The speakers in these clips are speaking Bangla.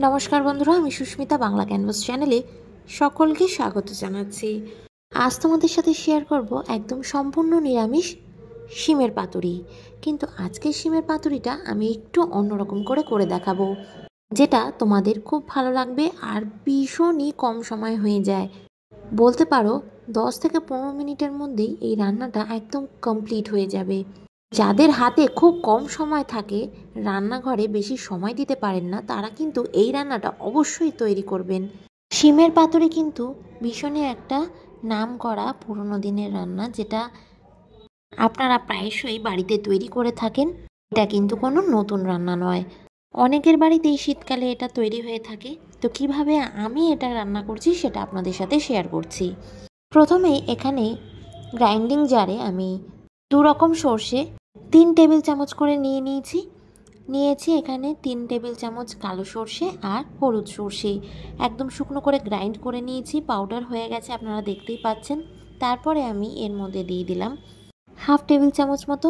নমস্কার বন্ধুরা, আমি সুস্মিতা বাংলা ক্যানভাস চ্যানেলে সকলকে স্বাগত জানাচ্ছি। আজ তোমাদের সাথে শেয়ার করব একদম সম্পূর্ণ নিরামিষ শিমের পাতুরি। কিন্তু আজকের শিমের পাতুরিটা আমি একটু অন্যরকম করে দেখাবো, যেটা তোমাদের খুব ভালো লাগবে আর ভীষণই কম সময় হয়ে যায়। বলতে পারো 10 থেকে 15 মিনিটের মধ্যেই এই রান্নাটা একদম কমপ্লিট হয়ে যাবে। যাদের হাতে খুব কম সময় থাকে, রান্নাঘরে বেশি সময় দিতে পারেন না, তারা কিন্তু এই রান্নাটা অবশ্যই তৈরি করবেন। শিমের পাতুরি কিন্তু ভীষণই একটা নামকরা পুরনো দিনের রান্না, যেটা আপনারা প্রায়শই বাড়িতে তৈরি করে থাকেন। এটা কিন্তু কোনো নতুন রান্না নয়, অনেকের বাড়িতেই শীতকালে এটা তৈরি হয়ে থাকে। তো কিভাবে আমি এটা রান্না করছি সেটা আপনাদের সাথে শেয়ার করছি। প্রথমেই এখানে গ্রাইন্ডিং জারে আমি 2 রকম সর্ষে 3 টেবিল চামচ করে নিয়েছি এখানে 3 টেবিল চামচ কালো সর্ষে আর হলুদ সর্ষে একদম শুকনো করে গ্রাইন্ড করে নিয়েছি। পাউডার হয়ে গেছে, আপনারা দেখতেই পাচ্ছেন। তারপরে আমি এর মধ্যে দিয়ে দিলাম হাফ টেবিল চামচ মতো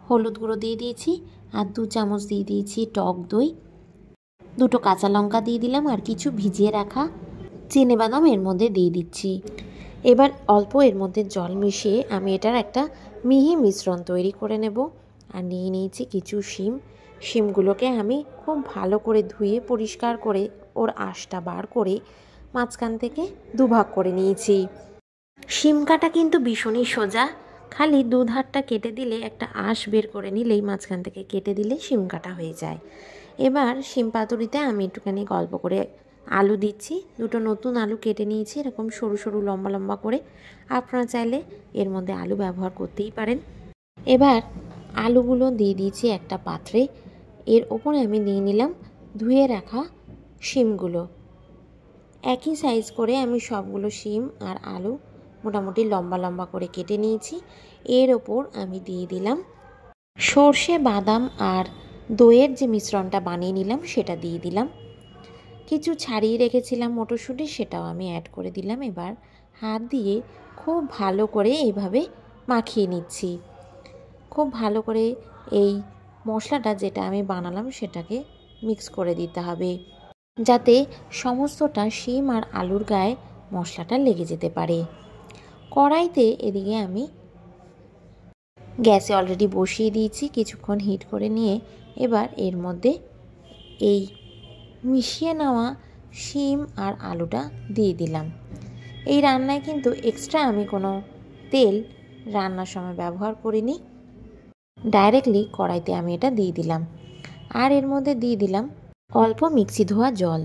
হলুদ গুঁড়ো দিয়ে দিয়েছি, আর 2 চামচ দিয়ে দিয়েছি টক দই, 2টো কাঁচা লঙ্কা দিয়ে দিলাম, আর কিছু ভিজিয়ে রাখা চিনেবাদাম এর মধ্যে দিয়ে দিচ্ছি। এবার অল্প এর মধ্যে জল মিশিয়ে আমি এটার একটা মিহি মিশ্রণ তৈরি করে নেব। আর নিয়ে নিয়েছি কিছু শিমগুলোকে আমি খুব ভালো করে ধুয়ে পরিষ্কার করে ওর আঁশটা বার করে মাঝখান থেকে দুভাগ করে নিয়েছি। শিম কাটা কিন্তু ভীষণই সোজা, খালি দুধারটা কেটে দিলে একটা আঁশ বের করে নিলেই মাঝখান থেকে কেটে দিলে শিম কাটা হয়ে যায়। এবার শিম পাতুরিতে আমি একটুখানি গল্প করে আলু দিচ্ছি। 2টো নতুন আলু কেটে নিয়েছি এরকম সরু সরু লম্বা লম্বা করে। আপনারা চাইলে এর মধ্যে আলু ব্যবহার করতেই পারেন। এবার আলুগুলো দিয়ে দিয়েছি একটা পাত্রে। এর ওপরে আমি নিয়ে নিলাম ধুয়ে রাখা শিমগুলো। একই সাইজ করে আমি সবগুলো শিম আর আলু মোটামুটি লম্বা লম্বা করে কেটে নিয়েছি। এর ওপর আমি দিয়ে দিলাম সর্ষে, বাদাম আর দইয়ের যে মিশ্রণটা বানিয়ে নিলাম সেটা দিয়ে দিলাম। কিছু ছাড়িয়ে রেখেছিলাম মটরশুঁটি, সেটাও আমি অ্যাড করে দিলাম। এবার হাত দিয়ে খুব ভালো করে এইভাবে মাখিয়ে নিচ্ছি। খুব ভালো করে এই মশলাটা যেটা আমি বানালাম সেটাকে মিক্স করে দিতে হবে, যাতে সমস্তটা শিম আর আলুর গায়ে মশলাটা লেগে যেতে পারে। কড়াইতে এদিকে আমি গ্যাসে অলরেডি বসিয়ে দিয়েছি, কিছুক্ষণ হিট করে নিয়ে এবার এর মধ্যে এই মিশিয়ে নেওয়া শিম আর আলুটা দিয়ে দিলাম। এই রান্নায় কিন্তু এক্সট্রা আমি কোনো তেল রান্নার সময় ব্যবহার করিনি, ডাইরেক্টলি কড়াইতে আমি এটা দিয়ে দিলাম। আর এর মধ্যে দিয়ে দিলাম অল্প মিক্সি ধোয়া জল।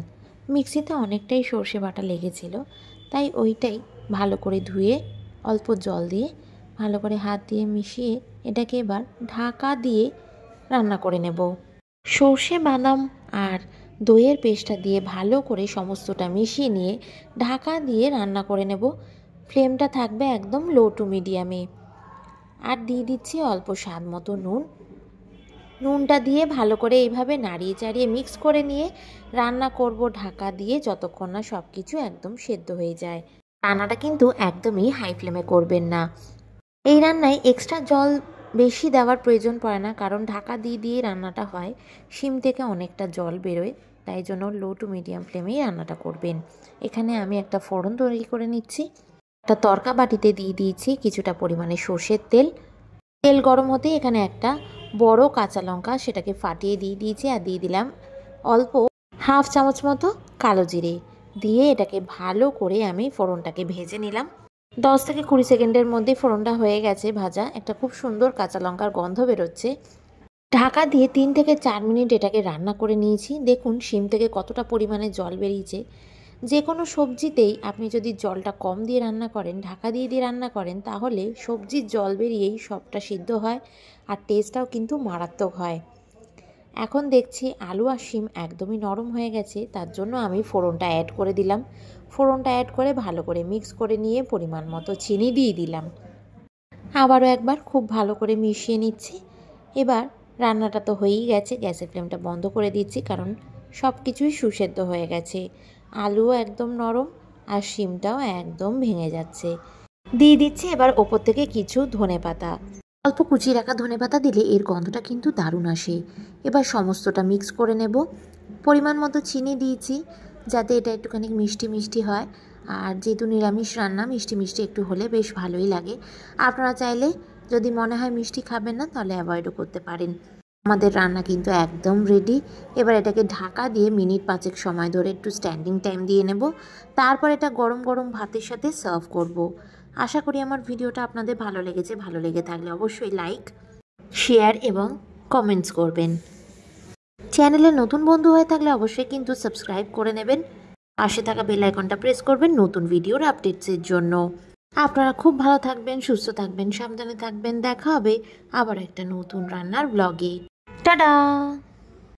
মিক্সিতে অনেকটাই সর্ষে বাটা লেগেছিল, তাই ওইটাই ভালো করে ধুয়ে অল্প জল দিয়ে ভালো করে হাত দিয়ে মিশিয়ে এটাকে এবার ঢাকা দিয়ে রান্না করে নেব। সর্ষে, বাদাম আর দইয়ের পেস্টটা দিয়ে ভালো করে সমস্তটা মিশিয়ে নিয়ে ঢাকা দিয়ে রান্না করে নেব। ফ্লেমটা থাকবে একদম লো টু মিডিয়ামে। আর দিয়ে দিচ্ছি অল্প স্বাদ মতো নুনটা দিয়ে ভালো করে এইভাবে নাড়িয়ে চাড়িয়ে মিক্স করে নিয়ে রান্না করব ঢাকা দিয়ে, যতক্ষণ না সব কিছু একদম সেদ্ধ হয়ে যায়। রান্নাটা কিন্তু একদমই হাই ফ্লেমে করবেন না। এই রান্নায় এক্সট্রা জল বেশি দেওয়ার প্রয়োজন পড়ে না, কারণ ঢাকা দিয়ে রান্নাটা হয়, শিম থেকে অনেকটা জল বেরোয়, তাই জন্য লো টু মিডিয়াম ফ্লেমেই রান্নাটা করবেন। এখানে আমি একটা ফোড়ন তৈরি করে নিচ্ছি। একটা তরকা বাটিতে দিয়ে দিয়েছি কিছুটা পরিমাণে সর্ষের তেল গরম হতে এখানে একটা বড় কাঁচা লঙ্কা সেটাকে ফাটিয়ে দিয়ে দিয়েছি, আর দিয়ে দিলাম অল্প হাফ চামচ মতো কালো জিরে দিয়ে এটাকে ভালো করে আমি ফোড়নটাকে ভেজে নিলাম। 10 থেকে 20 সেকেন্ডের মধ্যে ফোড়নটা হয়ে গেছে ভাজা, একটা খুব সুন্দর কাঁচা লঙ্কার গন্ধ বেরোচ্ছে। ঢাকা দিয়ে 3 থেকে 4 মিনিট এটাকে রান্না করে নিয়েছি। দেখুন শিম থেকে কতটা পরিমাণে জল বেরিয়েছে। যে কোনো সবজিতেই আপনি যদি জলটা কম দিয়ে রান্না করেন, ঢাকা দিয়ে রান্না করেন, তাহলে সবজির জল বেরিয়েই সবটা সিদ্ধ হয় আর টেস্টটাও কিন্তু মারাত্মক হয়। এখন দেখছি আলু আর শিম একদমই নরম হয়ে গেছে, তার জন্য আমি ফোড়নটা অ্যাড করে দিলাম। ফোড়নটা অ্যাড করে ভালো করে মিক্স করে নিয়ে পরিমাণ মতো চিনি দিয়ে দিলাম। আবারও একবার খুব ভালো করে মিশিয়ে নিচ্ছি। এবার রান্নাটা তো হয়েই গেছে, গ্যাসের ফ্লেমটা বন্ধ করে দিচ্ছি, কারণ সব কিছুই সুসেদ্ধ হয়ে গেছে। আলুও একদম নরম আর শিমটাও একদম ভেঙে যাচ্ছে। দিয়ে দিচ্ছি এবার ওপর থেকে কিছু ধনেপাতা। অল্প কুচিয়ে রাখা ধনেপাতা দিলে এর গন্ধটা কিন্তু দারুণ আসে। এবার সমস্তটা মিক্স করে নেব। পরিমাণ মতো চিনি দিয়েছি যাতে এটা একটুখানি মিষ্টি মিষ্টি হয়। আর যেহেতু নিরামিষ রান্না, মিষ্টি মিষ্টি একটু হলে বেশ ভালোই লাগে। আপনারা চাইলে যদি মনে হয় মিষ্টি খাবেন না তাহলে অ্যাভয়েডও করতে পারেন। আমাদের রান্না কিন্তু একদম রেডি। এবার এটাকে ঢাকা দিয়ে মিনিট 5 সময় ধরে একটু স্ট্যান্ডিং টাইম দিয়ে নেব। তারপর এটা গরম গরম ভাতের সাথে সার্ভ করব। আশা করি আমার ভিডিওটা আপনাদের ভালো লেগেছে। ভালো লেগে থাকলে অবশ্যই লাইক, শেয়ার এবং কমেন্টস করবেন। চ্যানেলে নতুন বন্ধু হয়ে থাকলে অবশ্যই কিন্তু সাবস্ক্রাইব করে নেবেন। পাশে থাকা বেল আইকনটা প্রেস করবেন নতুন ভিডিওর আপডেটসের জন্য। আপনারা খুব ভালো থাকবেন, সুস্থ থাকবেন, সাবধানে থাকবেন। দেখা হবে আবার একটা নতুন রান্নার ব্লগে। টাটা।